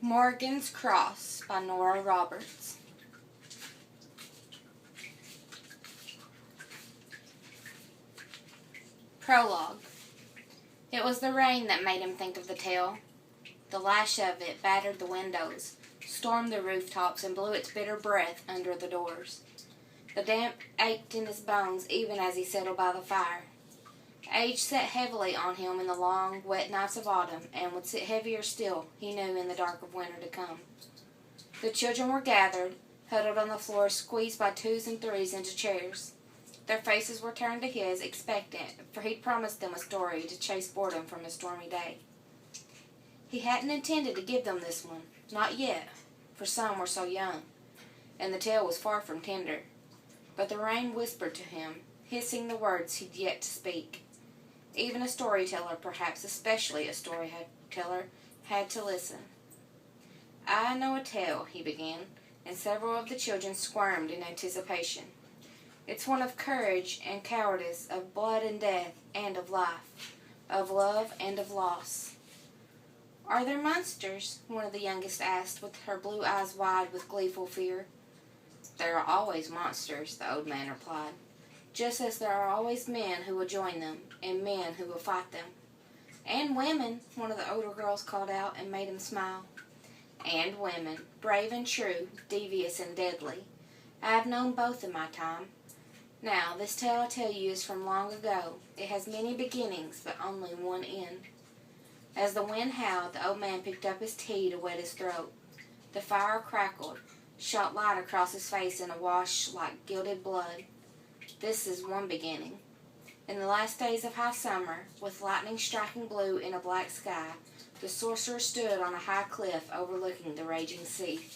Morrigan's Cross by Nora Roberts. Prologue. It was the rain that made him think of the tale. The lash of it battered the windows, stormed the rooftops, and blew its bitter breath under the doors. The damp ached in his bones even as he settled by the fire. Age sat heavily on him in the long, wet nights of autumn, and would sit heavier still, he knew, in the dark of winter to come. The children were gathered, huddled on the floor, squeezed by twos and threes into chairs. Their faces were turned to his, expectant, for he'd promised them a story to chase boredom from a stormy day. He hadn't intended to give them this one, not yet, for some were so young, and the tale was far from tender. But the rain whispered to him, hissing the words he'd yet to speak. Even a storyteller, perhaps especially a storyteller, had to listen. "I know a tale," he began, and several of the children squirmed in anticipation. "It's one of courage and cowardice, of blood and death, and of life, of love and of loss." "Are there monsters?" one of the youngest asked, with her blue eyes wide with gleeful fear. "There are always monsters," the old man replied, "just as there are always men who will join them, and men who will fight them." "And women," one of the older girls called out, and made him smile. "And women, brave and true, devious and deadly. I have known both in my time. Now, this tale I tell you is from long ago. It has many beginnings, but only one end." As the wind howled, the old man picked up his tea to wet his throat. The fire crackled, shot light across his face in a wash like gilded blood. "This is one beginning. In the last days of high summer, with lightning striking blue in a black sky, the sorcerer stood on a high cliff overlooking the raging sea.